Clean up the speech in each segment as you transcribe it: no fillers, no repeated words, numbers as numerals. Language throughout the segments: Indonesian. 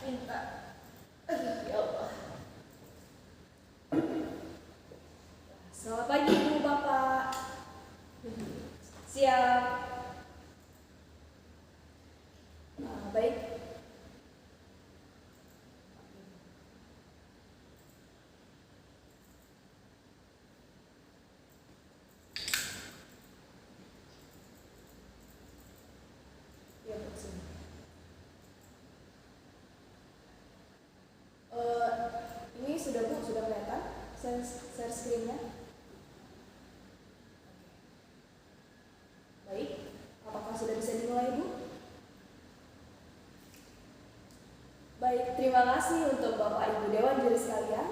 minta. Aduh, ya Allah. Selamat pagi Ibu Bapak. Siap. Baik. Ya, betul. Ini sudah Bu, sudah kelihatan share screen-nya? Baik, apakah sudah bisa dimulai Bu? Baik, terima kasih untuk Bapak Ibu Dewan Juri sekalian.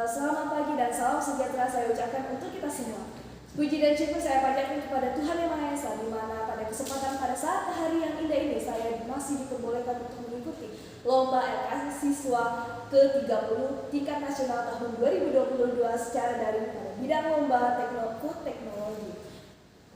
Selamat pagi dan salam sejahtera saya ucapkan untuk kita semua. Puji dan syukur saya panjatkan kepada Tuhan Yang Maha Esa, di mana pada kesempatan pada saat hari yang indah ini saya masih diperbolehkan untuk mengikuti lomba LKS siswa ke-30 tingkat nasional tahun 2022 secara daring pada bidang lomba food technology.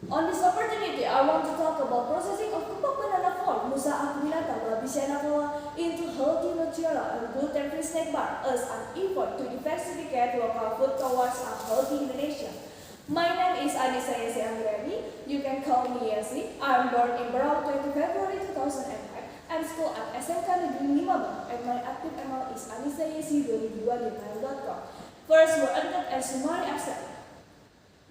On this opportunity, I want to talk about processing of Kupok Banana Flour, Musa Akuminata, Labisiana Flour into healthy natural and gluten-free snack bar as an effort to diversify local food towards a healthy Indonesia. My name is Anissa Yesi Anggreni. You can call me Yesi. I'm born in Berau 20 February 2005. I'm school at SMK Negeri 5 and my active email is anissayesi2002@gmail.com. First, we're entered as summary absent.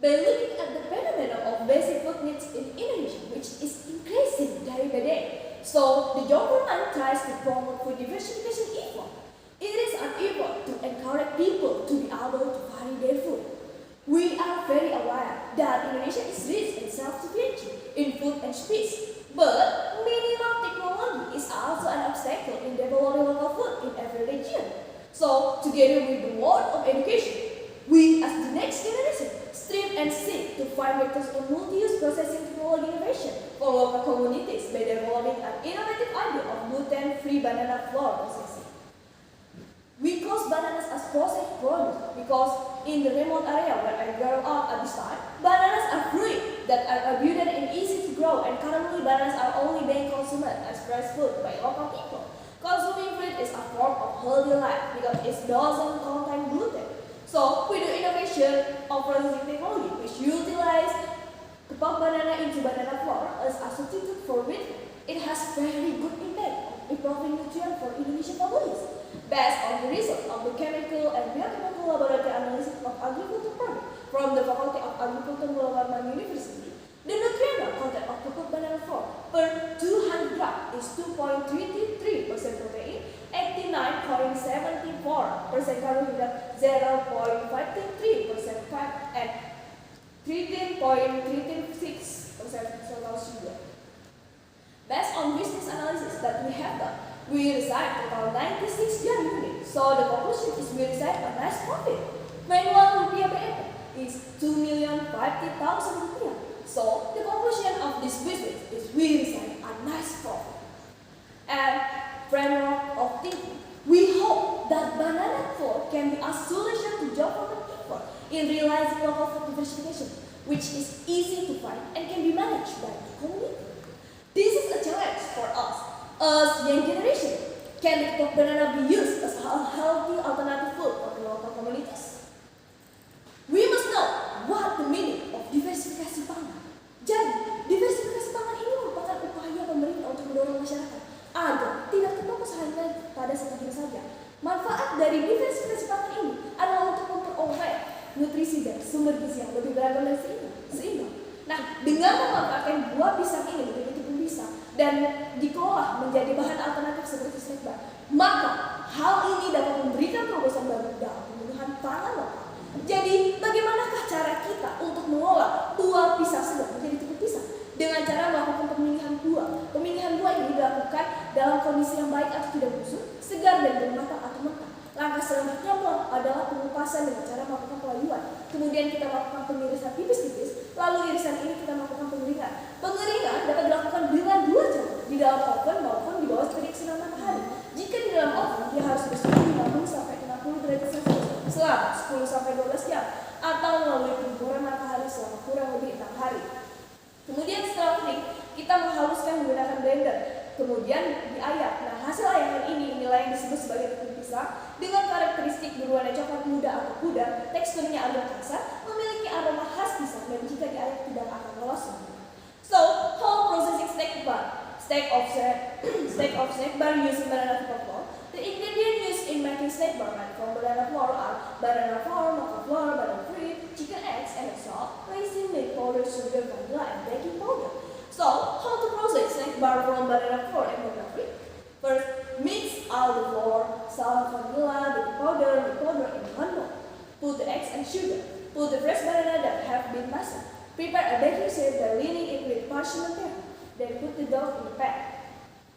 By looking at the phenomenon of basic food needs in Indonesia, which is increasing day by day, so the government tries to promote food diversification effort. It is an effort to encourage people to be able to vary their food. We are very aware that Indonesia is rich in self-sufficiency in food and species, but minimal technology is also an obstacle in developing local food in every region. So, together with the world of education, we as the next generation strive and seek to find methods of multi-use processing technology innovation for local communities by developing an innovative idea of gluten-free banana flour processing. We call bananas as processed product because in the remote area where I grew up at this time, bananas are fruit that are abundant and easy to grow, and currently bananas are only being consumed as fresh food by local people. Consuming fruit is a form of healthy life because it doesn't contain gluten. So we do innovation of processing technology which utilize Kupok banana into banana flour as a substitute for wheat. It has very good impact on improving nutrition for Indonesian families. Based on the result of the chemical and biochemical laboratory analysis of agriculture product from the Faculty of Agriculture Mulawarman University, the nutritional content of Kupok banana flour per 200 grams is 2.33% protein, 89.74% carbohydrate, 0.53% fat, and 13.36% total sugar. Based on business analysis that we have done, we receive total 96 jar units. So the conclusion is we receive a nice profit. Manual rupiah BEP is 2,050,000 rupiah. So the conclusion of this business is we receive a nice profit. And framework of thinking, we hope that banana flour can be a solution to job effort in realizing local food diversification, which is easy to find and can be managed by the community. This is a challenge for us as young generation. Can the Kupok banana be used as a healthy alternative food for the local communities? We must know what the meaning of diversifikasi pangan. Jadi, diversifikasi pangan ini merupakan upaya pemerintah untuk mendorong masyarakat agar tidak terfokus hanya pada satu jenis saja. Manfaat dari diversifikasi pangan ini adalah untuk memperoleh nutrisi dan sumber gizi yang lebih beragam dan seimbang. Nah, dengan memanfaatkan buah pisang ini begitu pun bisa dan dikelola menjadi bahan alternatif seperti snack bar, maka hal ini dapat memberikan terobosan baru dalam pemenuhan pangan lokal. Jadi, bagaimanakah cara kita untuk mengolah buah pisang segar menjadi tepung pisang? Dengan cara melakukan pemilihan buah. Pemilihan buah ini dilakukan dalam kondisi yang baik atau tidak busuk, segar dan belum matang atau mentah. Langkah selanjutnya adalah pengupasan dengan cara melakukan pelayuan. Kemudian kita melakukan pengirisan tipis-tipis, lalu irisan ini kita melakukan pengeringan. Pengeringan dapat dilakukan dengan dua cara, di dalam oven maupun di bawah terik sinar matahari. Jika di dalam oven, dia harus bersuhu 50 sampai 60 derajat Celcius selama 10 sampai 12 jam, atau melalui pengguran matahari selama kurang lebih 6 hari. Kemudian setelah kering, kita menghaluskan menggunakan blender, kemudian diayak. Nah, hasil ayakan ini inilah yang disebut atau pudar, teksturnya agak kasar, memiliki aroma khas pisang, dan jika diayak tidak akan lolos sempurna. So, how processing snack bar? Stack of snack bar using banana flour. The ingredients used in making snack bar from banana flour are banana flour, mocha flour, banana fruit, chicken eggs, and salt, raisin, milk powder, sugar, vanilla, and baking powder. So, how to process snack bar from banana flour and banana fruit? First, mix all the flour, salt, vanilla, baking powder, milk powder in one bowl. Put the eggs and sugar. Put the fresh banana that have been mashed. Prepare a baking sheet by leaning it with parchment paper. Then put the dough in the pan.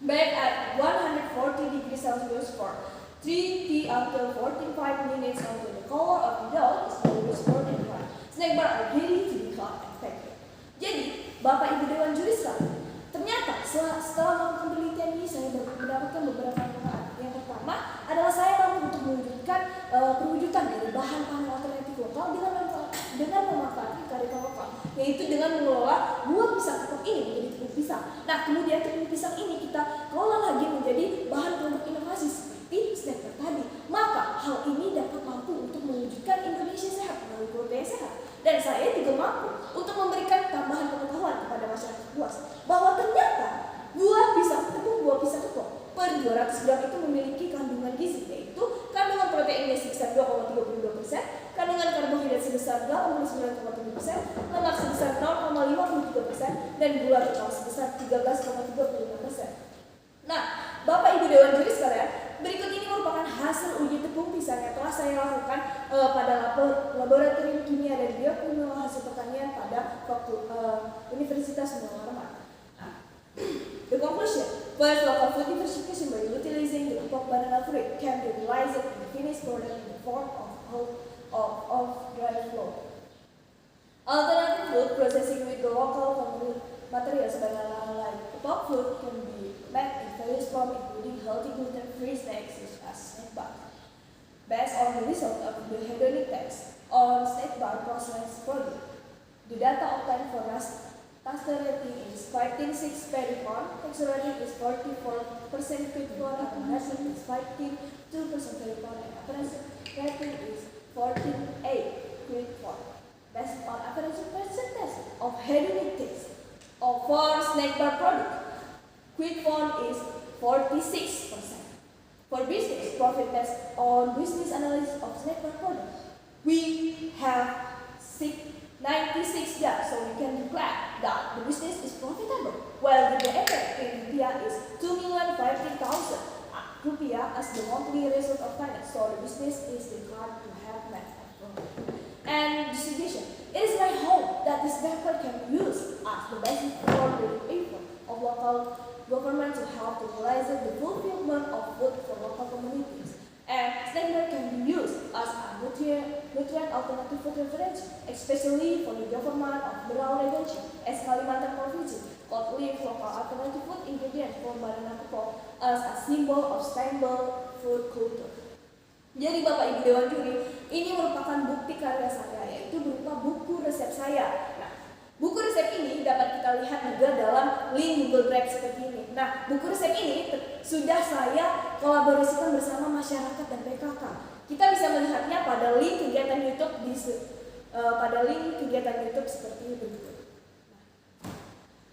Bake at 140 degrees Celsius for 3 until 45 minutes until the color of the dough is always brown and dry. Snack bar are ready to be cut and packed. Jadi, Bapak Ibu Dewan Juri sekalian, ternyata setelah melakukan penelitian ini saya mendapatkan beberapa manfaat. Yang pertama adalah saya mampu untuk mewujudkan perwujudan dari bahan pangan alternatif lokal dengan memanfaatkan kearifan lokal, yaitu dengan mengelola buah pisang tepung ini menjadi tepung pisang. Nah, kemudian tepung pisang ini kita kelola lagi menjadi bahan produk inovasi seperti snack bar tadi. Maka hal ini dapat mampu untuk mewujudkan Indonesia sehat melalui keluarga sehat. Dan saya juga mampu untuk memberikan tambahan pengetahuan kepada masyarakat luas bahwa ternyata buah pisang tepung per 200 gram itu memiliki kandungan gizi, yaitu kandungan proteinnya sebesar 2,32%, kandungan karbohidrat sebesar 89,7%, lemak sebesar 0,53%, dan gula total sebesar 13,35%. Nah, Bapak Ibu Dewan Juri sekalian, berikut ini merupakan hasil uji tepung pisang yang telah saya lakukan pada laboratorium kimia dan biokimia hasil pertanian pada Universitas Muhammad. The conclusion: first, local food diversification by utilizing the pulp banana fruit can be realized in the finished product in the form of dry flour. Alternative food processing with the local materials banana like pulp food can be made in various forms, including healthy gluten-free snacks such as snack bar. Based on the result of the hedonic test on snack bar processed product, the data obtained for Taster rating is 15.6 per pound, texture rating is 44% per pound, appearance is 15.2% per pound, and appearance rating is 14.8 per pound. Based on average percentage of hedonic taste for snack bar product, quick pound is 46%. For business profit based on business analysis of snack bar product, we have 96 jobs, so we can declare that the business is profitable, while the effect in rupiah is 2,050,000 rupiah as the monthly result of finance, so the business is declared to have net profit. And distribution. It is my hope that this method can be used as the basis for the effort of local government to help to realize the fulfillment of food for local communities. And snack bar can be used as a nutrient alternative food reference, especially for the government of Berau Regency as Kalimantan Province could leave local alternative food ingredients for banana pulp as a symbol of sustainable food culture. Jadi Bapak Ibu Dewan Juri, ini merupakan bukti karya saya, yaitu berupa buku resep saya. Nah, buku resep ini dapat kita lihat juga dalam link Google Drive seperti ini. Nah, buku resep ini sudah saya kolaborasikan bersama masyarakat dan PKK. Kita bisa melihatnya pada link kegiatan YouTube seperti berikut.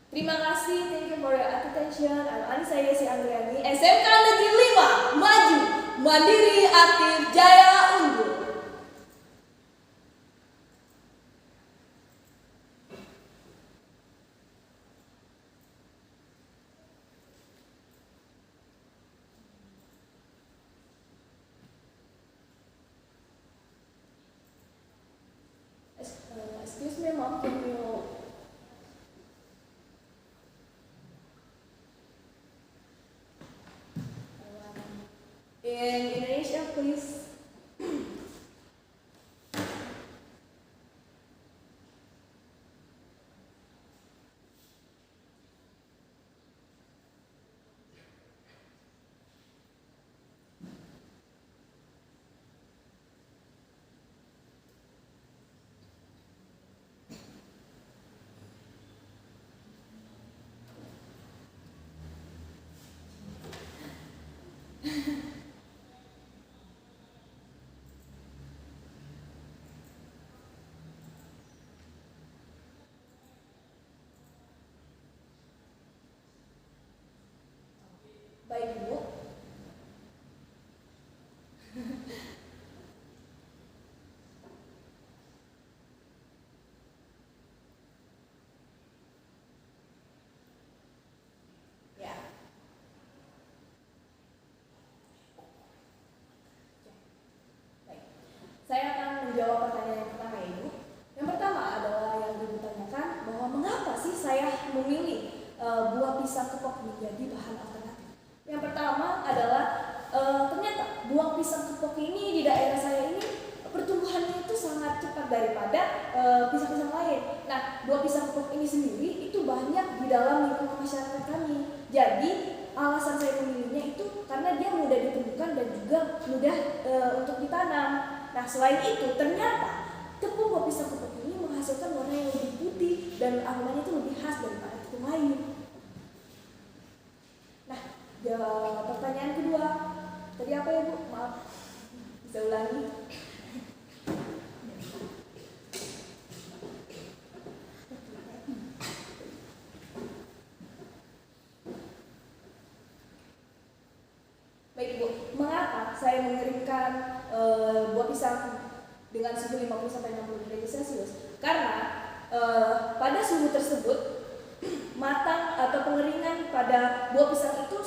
Terima kasih, thank you for your attention. Saya Yesi Andriani, SMK Negeri 5, maju, mandiri, aktif, jaya, unggul. Excuse me, Mom, can you... In Indonesia, please. menjadi bahan alternatif. Yang pertama adalah ternyata buah pisang kepok ini di daerah saya ini pertumbuhannya itu sangat cepat daripada pisang-pisang lain. Nah, buah pisang kepok ini sendiri itu banyak di dalam lingkungan masyarakat kami. Jadi alasan saya memilihnya itu karena dia mudah ditemukan dan juga mudah untuk ditanam. Nah, selain itu ternyata tepung buah pisang kepok ini menghasilkan warna yang lebih putih dan aromanya itu lebih khas daripada tepung lain. Nah, pertanyaan kedua tadi apa ya Bu? Maaf, bisa ulangi? Baik Bu, mengapa saya mengeringkan buah pisang dengan suhu 50-60 derajat Celcius? Karena pada suhu tersebut matang atau pengeringan pada buah pisang itu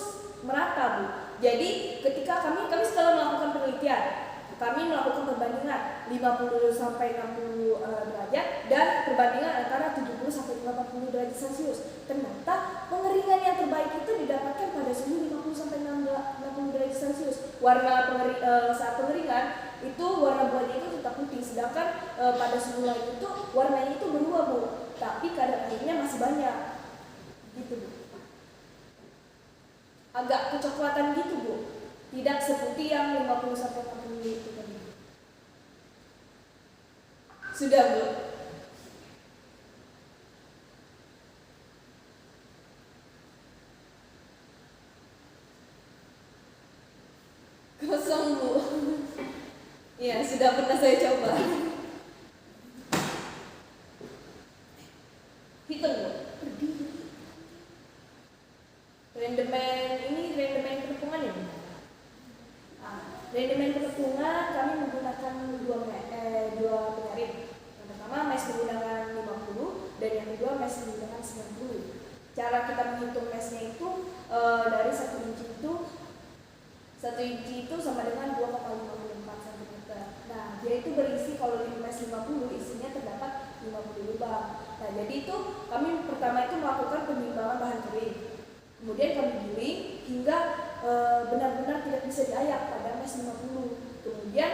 merata Bu. Jadi ketika kami setelah melakukan penelitian, kami melakukan perbandingan 50 sampai 60 derajat dan perbandingan antara 70 sampai 80 derajat Celcius. Ternyata pengeringan yang terbaik itu didapatkan pada suhu 50 sampai 60 derajat Celcius. Saat pengeringan itu warna buahnya itu tetap putih, sedangkan pada suhu lain itu warnanya itu berubah Bu, tapi kadar airnya masih banyak. Gitu Bu. Agak kecoklatan gitu Bu. Tidak seputih yang 50 sampai 60 itu tadi. Sudah Bu. Kosong Bu. Ya, sudah pernah saya coba. Hitung Bu. Rendemen penepungan ya Bu. Rendemen penepungan kami menggunakan dua penyaring. Yang pertama mes menggunakan 50 dan yang kedua mes menggunakan 90. Cara kita menghitung mesnya itu dari 1 inci itu sama dengan 2,54 cm. Nah, dia itu berisi, kalau di mes 50 isinya terdapat 50 lubang. Nah, jadi itu kami pertama itu melakukan penimbangan bahan kering. Kemudian kami giling hingga benar-benar tidak bisa diayak pada mes 50. Kemudian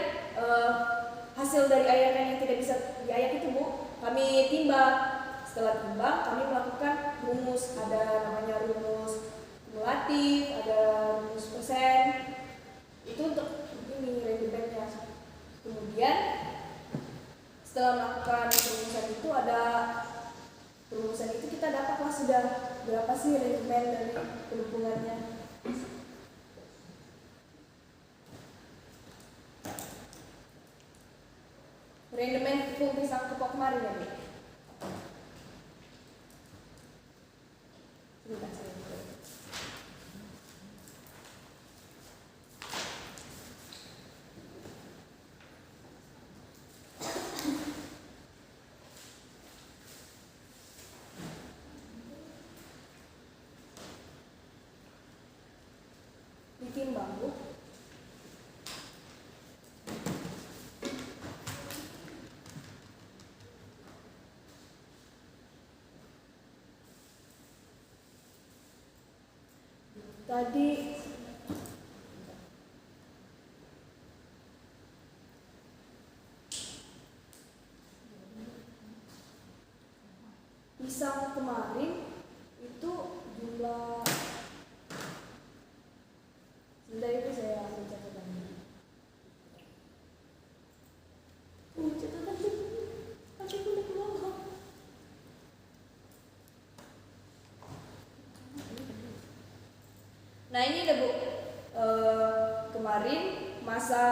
hasil dari ayakan yang tidak bisa diayak itu Bu, kami timbang. Setelah timbang, kami melakukan rumus. Ada namanya rumus kumulatif, ada rumus persen. Itu untuk ini rendemennya. Kemudian setelah melakukan perumusan itu kita dapatlah sudah berapa sih rendemen dari penumpungannya. Rendemen tepung pisang kepok kemarin ya Bu. Sebentar saya buka. Ditimbang Bu. Tadi pisang kemarin itu jumlah, sebentar itu saya ambil catatannya. Catatan pakai kulit loh. Nah ini ada Bu, kemarin masa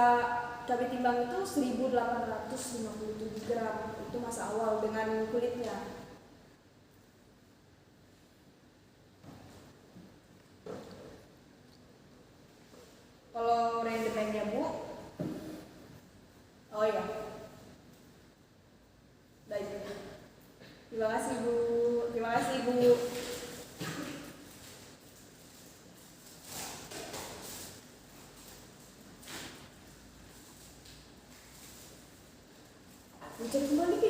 kami timbang itu 1857 gram, itu masa awal dengan kulitnya. Kalau rendemennya Bu, oh ya, baik. Terima kasih Bu, terima kasih Bu. Mencari kembali